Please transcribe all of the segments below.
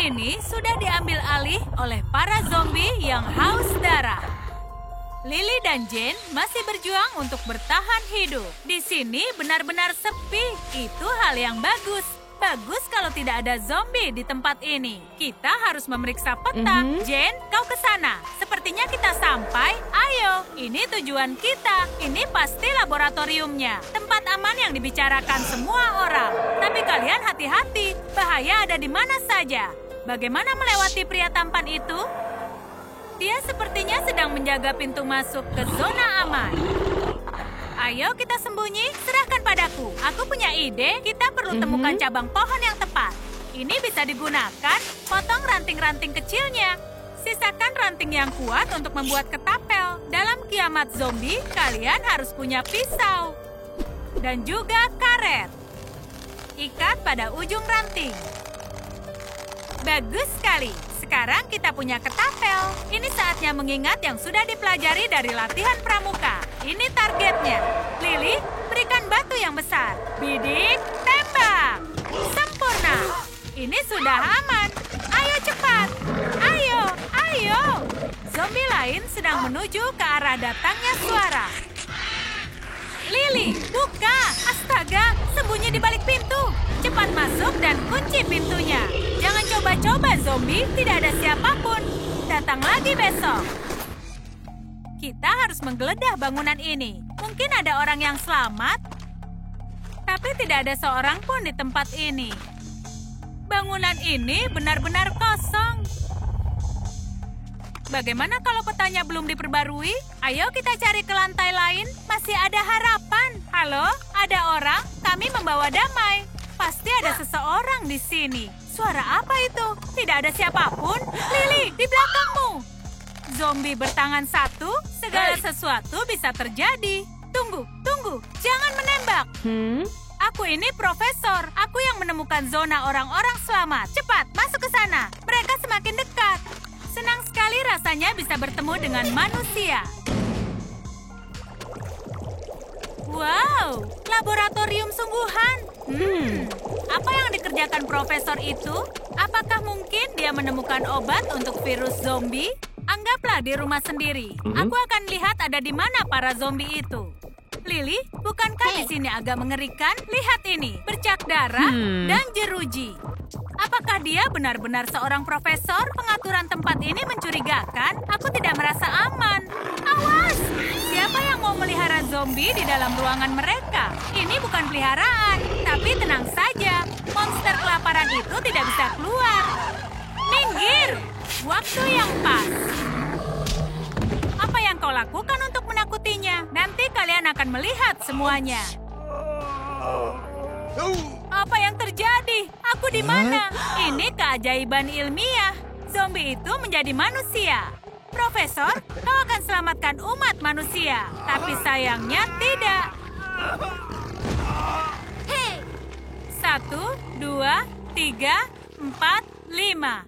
ini sudah diambil alih oleh para zombie yang haus darah. Lily dan Jane masih berjuang untuk bertahan hidup. Di sini benar-benar sepi. Itu hal yang bagus. Bagus kalau tidak ada zombie di tempat ini. Kita harus memeriksa peta. Jane, kau ke sana. Sepertinya kita sampai. Ayo, ini tujuan kita. Ini pasti laboratoriumnya. Tempat aman yang dibicarakan semua orang. Tapi kalian hati-hati. Bahaya ada di mana saja. Bagaimana melewati pria tampan itu? Dia sepertinya sedang menjaga pintu masuk ke zona aman. Ayo kita sembunyi, serahkan padaku. Aku punya ide, kita perlu temukan cabang pohon yang tepat. Ini bisa digunakan, potong ranting-ranting kecilnya. Sisakan ranting yang kuat untuk membuat ketapel. Dalam kiamat zombie, kalian harus punya pisau. Dan juga karet. Ikat pada ujung ranting. Bagus sekali. Sekarang kita punya ketapel. Ini saatnya mengingat yang sudah dipelajari dari latihan pramuka. Ini targetnya. Lily, berikan batu yang besar. Bidik, tembak. Sempurna. Ini sudah aman. Ayo cepat. Ayo, ayo. Zombie lain sedang menuju ke arah datangnya suara. Lily, buka. Astaga, sembunyi di balik pintu. Cepat masuk dan kunci pintunya. Jangan coba-coba zombie, tidak ada siapapun. Datang lagi besok. Kita harus menggeledah bangunan ini. Mungkin ada orang yang selamat, tapi tidak ada seorang pun di tempat ini. Bangunan ini benar-benar kosong. Bagaimana kalau petanya belum diperbarui? Ayo kita cari ke lantai lain. Masih ada harapan. Halo, ada orang? Kami membawa damai. Pasti ada seseorang di sini. Suara apa itu? Tidak ada siapapun. Lily, di belakangmu. Zombie bertangan satu, segala sesuatu bisa terjadi. Tunggu, tunggu. Jangan menembak. Aku ini profesor. Aku yang menemukan zona orang-orang selamat. Cepat, masuk ke sana. Mereka semakin dekat. Senang sekali rasanya bisa bertemu dengan manusia. Wow, laboratorium sungguhan. Apa yang dikerjakan profesor itu? Apakah mungkin dia menemukan obat untuk virus zombie? Anggaplah di rumah sendiri. Aku akan lihat ada di mana para zombie itu. Lily, bukankah di sini agak mengerikan? Lihat ini, bercak darah dan jeruji. Apakah dia benar-benar seorang profesor? Pengaturan tempat ini mencurigakan. Aku tidak merasa aman. Awas! Siapa yang mau melihara zombie di dalam ruangan mereka? Ini bukan peliharaan, tapi tenang saja. Monster kelaparan itu tidak bisa keluar. Minggir! Waktu yang pas. Apa yang kau lakukan untuk menakutinya? Nanti kalian akan melihat semuanya. Apa yang terjadi? Aku di mana? Ini keajaiban ilmiah. Zombie itu menjadi manusia. Profesor, kau akan selamatkan umat manusia. Tapi sayangnya tidak. 1, 2, 3, 4, 5.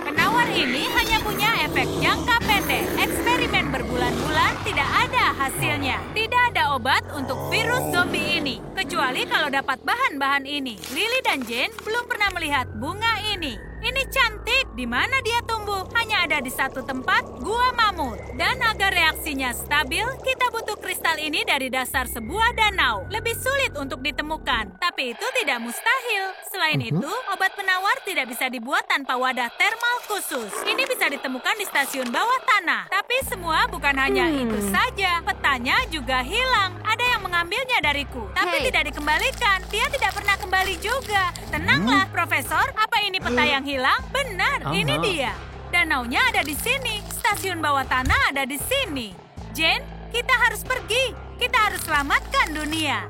Penawar ini hanya punya efek jangka pendek. Eksperimen berbulan-bulan tidak ada hasilnya. Tidak ada obat untuk virus zombie ini. Kecuali kalau dapat bahan-bahan ini. Lily dan Jane belum pernah melihat bunga ini. Ini cantik. Di mana dia tumbuh? Hanya ada di satu tempat, gua mamut. Dan agar reaksinya stabil, kita butuh kristal ini dari dasar sebuah danau. Lebih sulit untuk ditemukan, tapi itu tidak mustahil. Selain itu, obat penawar tidak bisa dibuat tanpa wadah termal khusus. Ini bisa ditemukan di stasiun bawah tanah. Tapi semua bukan hanya itu saja. Petanya juga hilang. Ada yang mengambilnya dariku, tapi tidak dikembalikan. Dia tidak pernah kembali juga. Tenanglah, Profesor. Apa ini peta yang hilang? Benar, ini dia. Danaunya ada di sini. Stasiun bawah tanah ada di sini. Jane, kita harus pergi. Kita harus selamatkan dunia.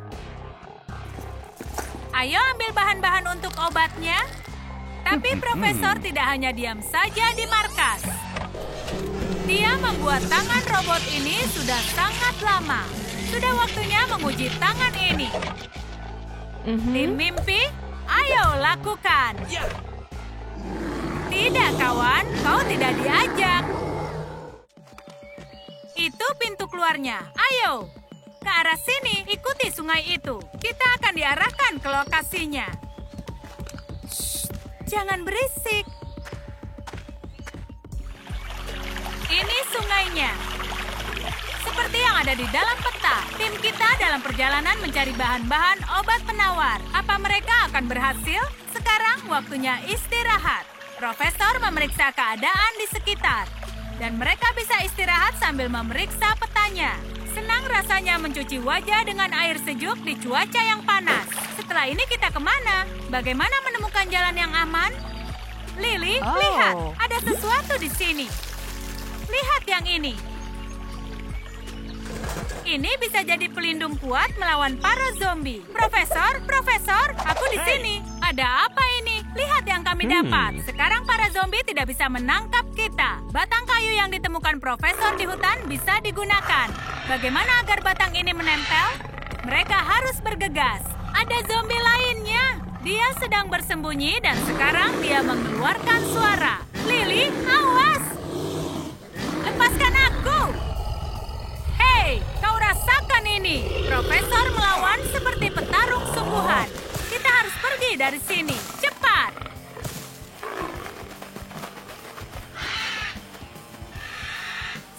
Ayo ambil bahan-bahan untuk obatnya. Tapi Profesor tidak hanya diam saja di markas. Dia membuat tangan robot ini sudah sangat lama. Sudah waktunya menguji tangan ini. Tim mimpi, ayo lakukan. Tidak, kawan. Kau tidak diajak. Itu pintu keluarnya. Ayo. Ke arah sini, ikuti sungai itu. Kita akan diarahkan ke lokasinya. Shh, jangan berisik. lainnya. Seperti yang ada di dalam peta, tim kita dalam perjalanan mencari bahan-bahan obat penawar. Apa mereka akan berhasil? Sekarang waktunya istirahat. Profesor memeriksa keadaan di sekitar. Dan mereka bisa istirahat sambil memeriksa petanya. Senang rasanya mencuci wajah dengan air sejuk di cuaca yang panas. Setelah ini kita kemana? Bagaimana menemukan jalan yang aman? Lily, lihat, ada sesuatu di sini. Lihat yang ini. Ini bisa jadi pelindung kuat melawan para zombie. Profesor, aku di sini. Ada apa ini? Lihat yang kami dapat. Sekarang para zombie tidak bisa menangkap kita. Batang kayu yang ditemukan profesor di hutan bisa digunakan. Bagaimana agar batang ini menempel? Mereka harus bergegas. Ada zombie lainnya. Dia sedang bersembunyi dan sekarang dia mengeluarkan suara. Lily, awas! Lepaskan aku! Hei, kau rasakan ini. Profesor melawan seperti petarung sungguhan. Kita harus pergi dari sini. Cepat!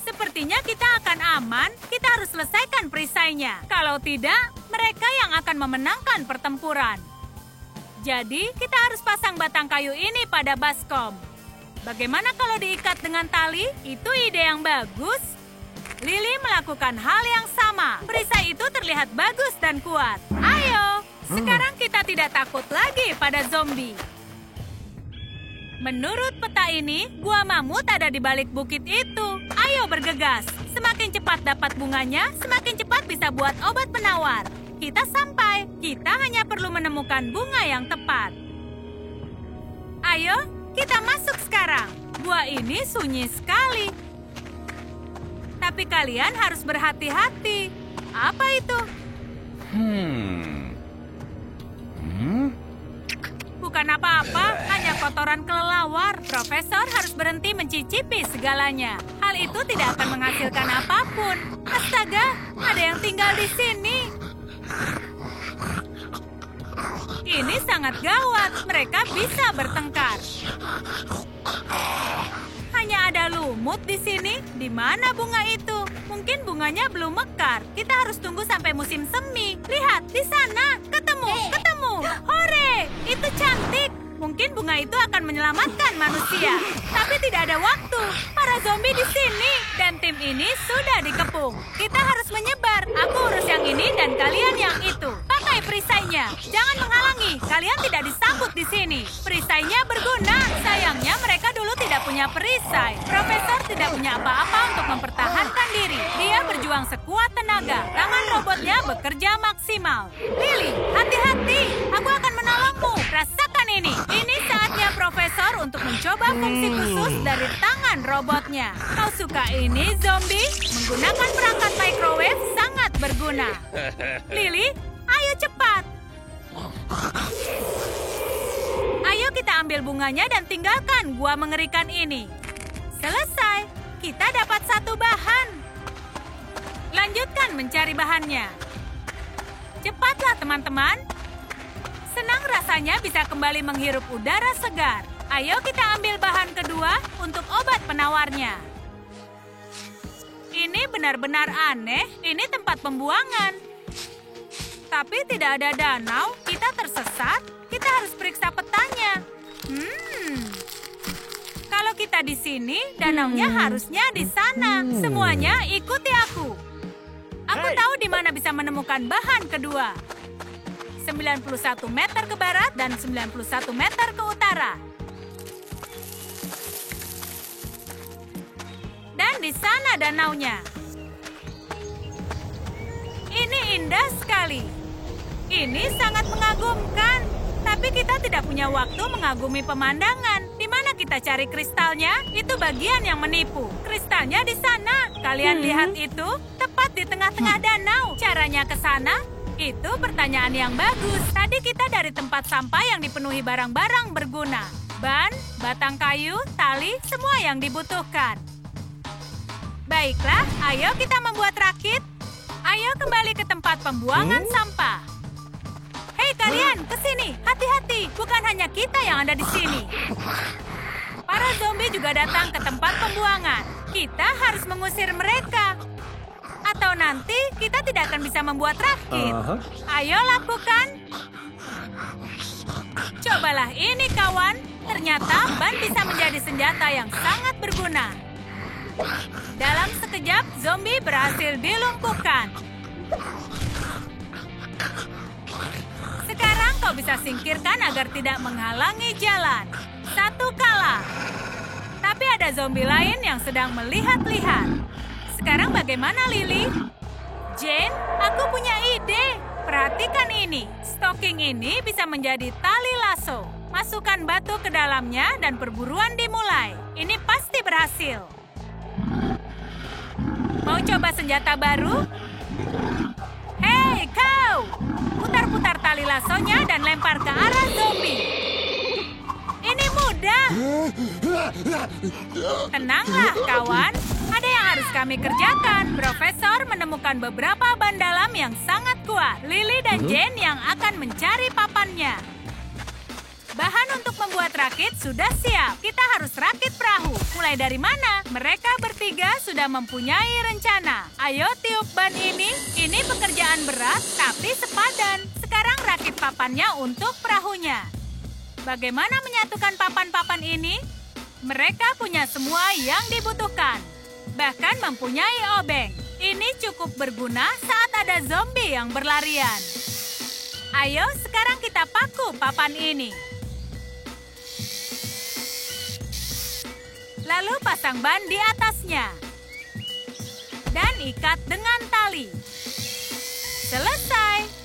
Sepertinya kita akan aman. Kita harus selesaikan perisainya. Kalau tidak, mereka yang akan memenangkan pertempuran. Jadi, kita harus pasang batang kayu ini pada baskom. Bagaimana kalau diikat dengan tali? Itu ide yang bagus. Lily melakukan hal yang sama. Perisai itu terlihat bagus dan kuat. Ayo, sekarang kita tidak takut lagi pada zombie. Menurut peta ini, gua mamut ada di balik bukit itu. Ayo bergegas. Semakin cepat dapat bunganya, semakin cepat bisa buat obat penawar. Kita sampai. Kita hanya perlu menemukan bunga yang tepat. Ayo, kita masuk sekarang. Gua ini sunyi sekali. Tapi kalian harus berhati-hati. Apa itu? Bukan apa-apa, hanya kotoran kelelawar. Profesor harus berhenti mencicipi segalanya. Hal itu tidak akan menghasilkan apapun. Astaga, ada yang tinggal di sini. Ini sangat gawat. Mereka bisa bertengkar. Hanya ada lumut di sini. Di mana bunga itu? Mungkin bunganya belum mekar. Kita harus tunggu sampai musim semi. Lihat, di sana. Ketemu. Hore! Itu cantik. Mungkin bunga itu akan menyelamatkan manusia. Tapi tidak ada waktu. Para zombie di sini. Dan tim ini sudah dikepung. Kita harus menyebar. Aku urus yang ini dan kalian yang itu. Pakai perisainya. Jangan menghalangi. Kalian tidak disambut di sini. Perisainya berguna. Sayangnya mereka dulu tidak punya perisai. Profesor tidak punya apa-apa untuk mempertahankan diri. Dia berjuang sekuat tenaga. Tangan robotnya bekerja maksimal. Lily, hati-hati. Aku akan menolongmu. Rasakan ini. Ini saatnya Profesor untuk mencoba fungsi khusus dari tangan robotnya. Kau suka ini, zombie? Menggunakan perangkat microwave sangat berguna. Lily, ayo cepat. Ayo kita ambil bunganya dan tinggalkan gua mengerikan ini. Selesai. Kita dapat satu bahan. Lanjutkan mencari bahannya. Cepatlah teman-teman. Senang rasanya bisa kembali menghirup udara segar. Ayo kita ambil bahan kedua untuk obat penawarnya. Ini benar-benar aneh. Ini tempat pembuangan. Tapi tidak ada danau. Kita tersesat. Kita harus periksa petanya. Kalau kita di sini, danaunya harusnya di sana. Semuanya ikuti aku. Aku tahu di mana bisa menemukan bahan kedua. 91 meter ke barat dan 91 meter ke utara. Dan di sana danaunya. Ini indah sekali. Ini sangat mengagumkan. Tapi kita tidak punya waktu mengagumi pemandangan. Di mana kita cari kristalnya? Itu bagian yang menipu. Kristalnya di sana. Kalian lihat itu? Tepat di tengah-tengah danau. Caranya ke sana? Itu pertanyaan yang bagus. Tadi kita dari tempat sampah yang dipenuhi barang-barang berguna. Ban, batang kayu, tali, semua yang dibutuhkan. Baiklah, ayo kita membuat rakit. Ayo kembali ke tempat pembuangan sampah. Hei kalian, ke sini. Hati-hati, bukan hanya kita yang ada di sini. Para zombie juga datang ke tempat pembuangan. Kita harus mengusir mereka. Atau nanti kita tidak akan bisa membuat rakit. Ayo lakukan. Cobalah ini, kawan. Ternyata ban bisa menjadi senjata yang sangat berguna. Dalam sekejap, zombie berhasil dilumpuhkan. Sekarang kau bisa singkirkan agar tidak menghalangi jalan. Satu kalah. Tapi ada zombie lain yang sedang melihat-lihat. Sekarang bagaimana, Lily? Jane, aku punya ide. Perhatikan ini. Stocking ini bisa menjadi tali lasso. Masukkan batu ke dalamnya dan perburuan dimulai. Ini pasti berhasil. Mau coba senjata baru? Hei, kau! Putar-putar tali lasonya dan lempar ke arah zombie. Ini mudah. Tenanglah, kawan. Ada yang harus kami kerjakan. Profesor menemukan beberapa ban dalam yang sangat kuat. Lily dan Jane yang akan mencari papannya. Bahan untuk membuat rakit sudah siap. Kita harus rakit perahu. Mulai dari mana? Mereka bertiga sudah mempunyai rencana. Ayo tiup ban ini. Ini pekerjaan berat, tapi sepadan. Sekarang rakit papannya untuk perahunya. Bagaimana menyatukan papan-papan ini? Mereka punya semua yang dibutuhkan. Bahkan mempunyai obeng. Ini cukup berguna saat ada zombie yang berlarian. Ayo sekarang kita paku papan ini. Lalu pasang ban di atasnya. Dan ikat dengan tali. Selesai.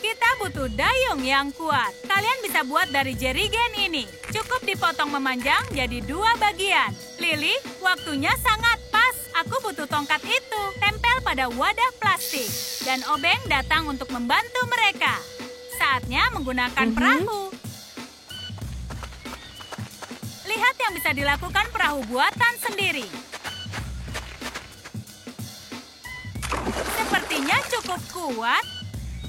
Kita butuh dayung yang kuat. Kalian bisa buat dari jerigen ini. Cukup dipotong memanjang jadi 2 bagian. Lily, waktunya sangat pas. Aku butuh tongkat itu. Tempel pada wadah plastik. Dan obeng datang untuk membantu mereka. Saatnya menggunakan perahu. Lihat yang bisa dilakukan perahu buatan sendiri. Sepertinya cukup kuat.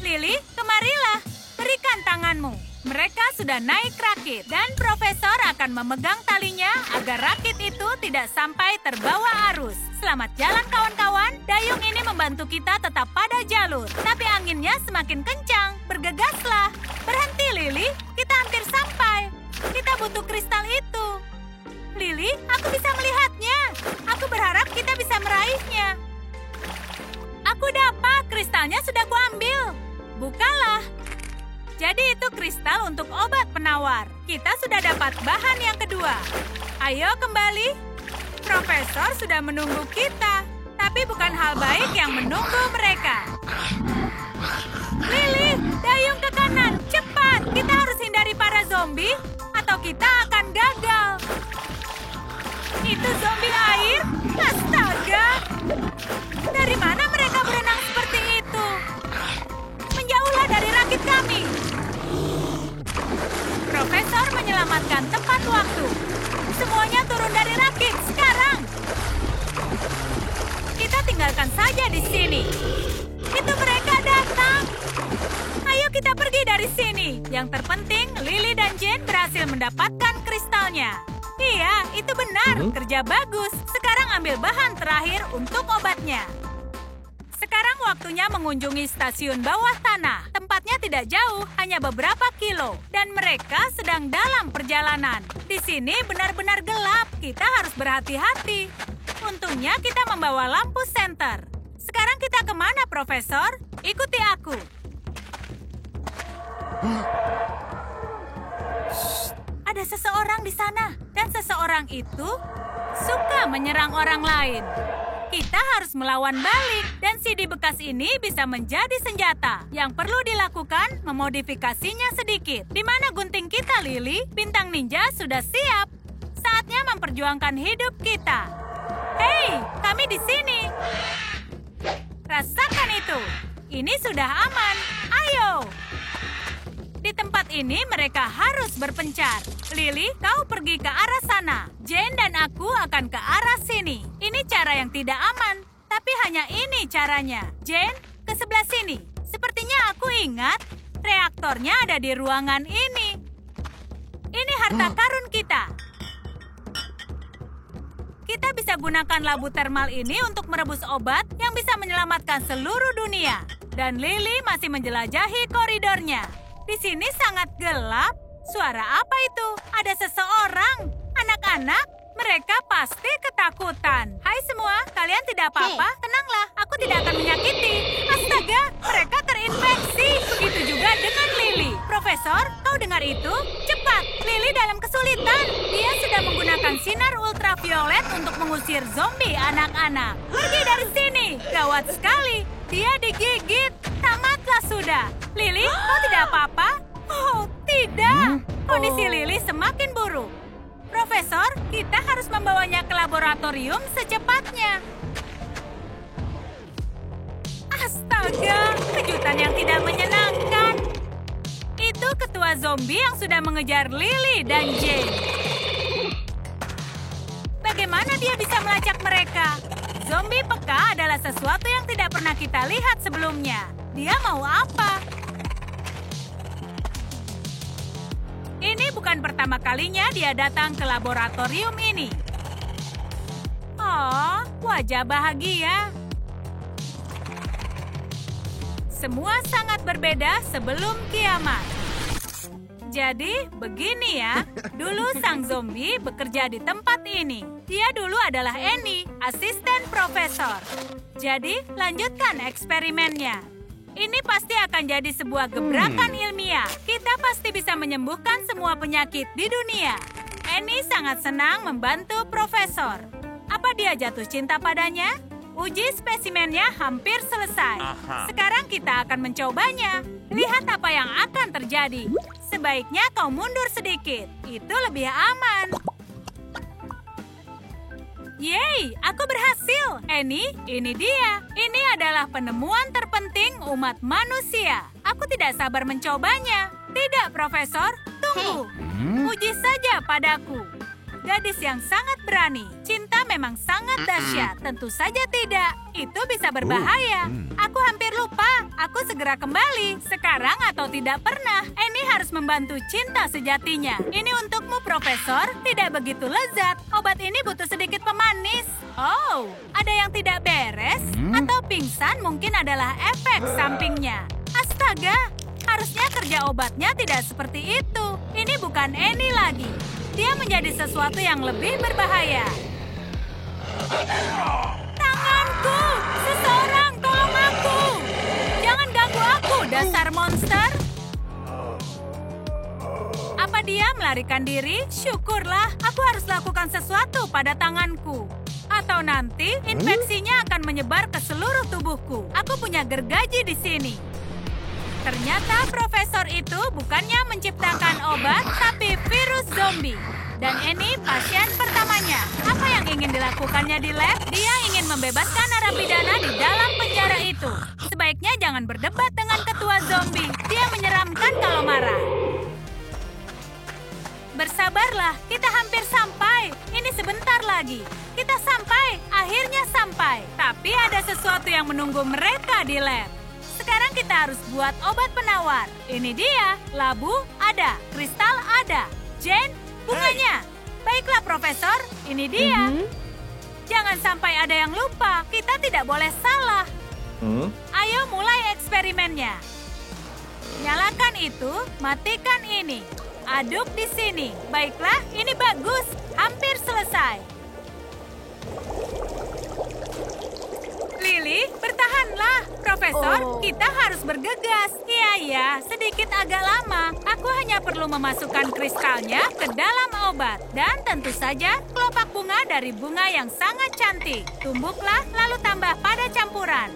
Lily, kemarilah. Berikan tanganmu. Mereka sudah naik rakit dan profesor akan memegang talinya agar rakit itu tidak sampai terbawa arus. Selamat jalan kawan-kawan. Dayung ini membantu kita tetap pada jalur. Tapi anginnya semakin kencang. Bergegaslah. Berhenti, Lily. Kita hampir sampai. Kita butuh kristal itu. Lily, aku bisa melihatnya. Aku berharap kita bisa meraihnya. Aku dapat. Kristalnya sudah kuambil. Bukalah. Jadi itu kristal untuk obat penawar. Kita sudah dapat bahan yang kedua. Ayo kembali. Profesor sudah menunggu kita. Tapi bukan hal baik yang menunggu mereka. Lily, dayung ke kanan. Cepat. Kita harus hindari para zombie atau kita akan gagal. Itu zombie air? Astaga. Dari mana mereka berenang seperti itu? Menjauhlah dari rakit kami. Profesor menyelamatkan tepat waktu. Semuanya turun dari rakit sekarang. Kita tinggalkan saja di sini. Itu mereka datang. Ayo kita pergi dari sini. Yang terpenting, Lily dan Jane berhasil mendapatkan kristalnya. Iya, itu benar. Kerja bagus. Sekarang ambil bahan terakhir untuk obatnya. Sekarang waktunya mengunjungi stasiun bawah tanah. Tempatnya tidak jauh, hanya beberapa kilo. Dan mereka sedang dalam perjalanan. Di sini benar-benar gelap. Kita harus berhati-hati. Untungnya kita membawa lampu senter. Sekarang kita kemana, Profesor? Ikuti aku. Shh, ada seseorang di sana. Dan seseorang itu suka menyerang orang lain. Kita harus melawan balik, dan CD bekas ini bisa menjadi senjata. Yang perlu dilakukan, memodifikasinya sedikit. Di mana gunting kita, Lily? Bintang ninja sudah siap. Saatnya memperjuangkan hidup kita. Hei, kami di sini. Rasakan itu. Ini sudah aman. Ayo. Di tempat ini mereka harus berpencar. Lily, kau pergi ke arah sana. Jane dan aku akan ke arah sini. Ini cara yang tidak aman, tapi hanya ini caranya. Jane, ke sebelah sini. Sepertinya aku ingat, reaktornya ada di ruangan ini. Ini harta karun kita. Kita bisa gunakan labu termal ini untuk merebus obat yang bisa menyelamatkan seluruh dunia. Dan Lily masih menjelajahi koridornya. Di sini sangat gelap. Suara apa itu? Ada seseorang. Anak-anak, mereka pasti ketakutan. Hai semua, kalian tidak apa-apa? Tenanglah, aku tidak akan menyakiti. Astaga, mereka terinfeksi. Begitu juga dengan Lily. Profesor, kau dengar itu? Cepat, Lily dalam kesulitan. Dia sudah menggunakan sinar ultraviolet untuk mengusir zombie anak-anak. Pergi dari sini. Gawat sekali. Dia digigit. Tamatlah sudah. Lily, kau tidak apa-apa? Oh, tidak. Kondisi Lily semakin buruk. Profesor, kita harus membawanya ke laboratorium secepatnya. Astaga, kejutan yang tidak menyenangkan. Itu ketua zombie yang sudah mengejar Lily dan Jane. Bagaimana dia bisa melacak mereka? Zombie peka adalah sesuatu yang tidak pernah kita lihat sebelumnya. Dia mau apa? Ini bukan pertama kalinya dia datang ke laboratorium ini. Oh, wajah bahagia. Semua sangat berbeda sebelum kiamat. Jadi, begini ya. Dulu sang zombie bekerja di tempat ini. Dia dulu adalah Annie, asisten profesor. Jadi, lanjutkan eksperimennya. Ini pasti akan jadi sebuah gebrakan ilmiah. Kita pasti bisa menyembuhkan semua penyakit di dunia. Annie sangat senang membantu profesor. Apa dia jatuh cinta padanya? Uji spesimennya hampir selesai. Sekarang kita akan mencobanya. Lihat apa yang akan terjadi. Sebaiknya kau mundur sedikit. Itu lebih aman. Yeay, aku berhasil. Annie, ini dia. Ini adalah penemuan terpenting umat manusia. Aku tidak sabar mencobanya. Tidak, Profesor. Tunggu. Uji saja padaku. Gadis yang sangat berani. Cinta memang sangat dahsyat. Tentu saja tidak. Itu bisa berbahaya. Aku hampir lupa. Aku segera kembali. Sekarang atau tidak pernah. Annie harus membantu cinta sejatinya. Ini untukmu, Profesor. Tidak begitu lezat. Obat ini butuh sedikit pemanis. Oh, ada yang tidak beres? Atau pingsan mungkin adalah efek sampingnya. Astaga, harusnya kerja obatnya tidak seperti itu. Ini bukan Annie lagi. Dia menjadi sesuatu yang lebih berbahaya. Tanganku! Seseorang tolong aku! Jangan ganggu aku, dasar monster! Apa dia melarikan diri? Syukurlah, aku harus lakukan sesuatu pada tanganku. Atau nanti infeksinya akan menyebar ke seluruh tubuhku. Aku punya gergaji di sini. Ternyata profesor itu bukannya menciptakan obat, tapi virus zombie. Dan ini pasien pertamanya. Apa yang ingin dilakukannya di lab? Dia ingin membebaskan narapidana di dalam penjara itu. Sebaiknya jangan berdebat dengan ketua zombie. Dia menyeramkan kalau marah. Bersabarlah, kita hampir sampai. Ini sebentar lagi. Kita sampai, akhirnya sampai. Tapi ada sesuatu yang menunggu mereka di lab. Sekarang kita harus buat obat penawar. Ini dia, labu ada, kristal ada. Jane, bunganya. Baiklah, Profesor, ini dia. Jangan sampai ada yang lupa, kita tidak boleh salah. Ayo mulai eksperimennya. Nyalakan itu, matikan ini. Aduk di sini. Baiklah, ini bagus. Hampir selesai. Lily, bertahanlah. Profesor, kita harus bergegas. Iya, sedikit agak lama. Aku hanya perlu memasukkan kristalnya ke dalam obat. Dan tentu saja, kelopak bunga dari bunga yang sangat cantik. Tumbuklah, lalu tambah pada campuran.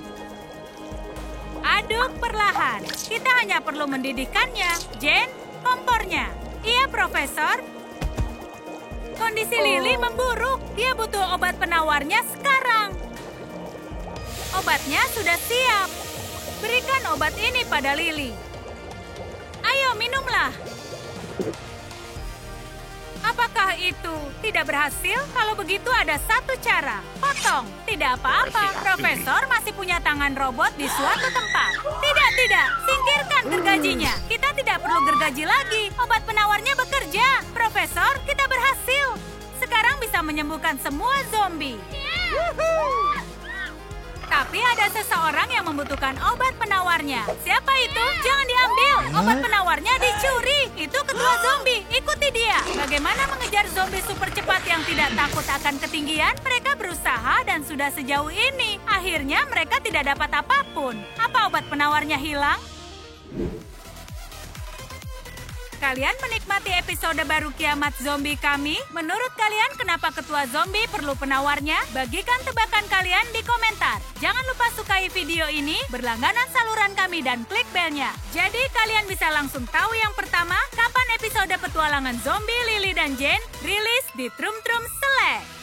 Aduk perlahan. Kita hanya perlu mendidihkannya. Jane, kompornya. Iya, Profesor. Kondisi Lily memburuk. Dia butuh obat penawarnya sekarang. Obatnya sudah siap. Berikan obat ini pada Lily. Ayo, minumlah. Apakah itu tidak berhasil? Kalau begitu ada satu cara. Potong. Tidak apa-apa. Profesor masih punya tangan robot di suatu tempat. Tidak, tidak. Singkirkan gergajinya. Kita tidak perlu gergaji lagi. Obat penawarnya bekerja. Profesor, kita berhasil. Sekarang bisa menyembuhkan semua zombie. Tapi ada seseorang yang membutuhkan obat penawarnya. Siapa itu? Jangan diambil. Obat penawarnya dicuri. Itu ketua zombie. Ikuti dia. Bagaimana mengejar zombie super cepat yang tidak takut akan ketinggian? Mereka berusaha dan sudah sejauh ini. Akhirnya mereka tidak dapat apapun. Apa obat penawarnya hilang? Kalian menikmati episode baru Kiamat Zombie kami? Menurut kalian kenapa ketua zombie perlu penawarnya? Bagikan tebakan kalian di komentar. Jangan lupa sukai video ini, berlangganan saluran kami dan klik belnya. Jadi kalian bisa langsung tahu yang pertama, kapan episode petualangan zombie Lily dan Jane rilis di Trum Trum Select.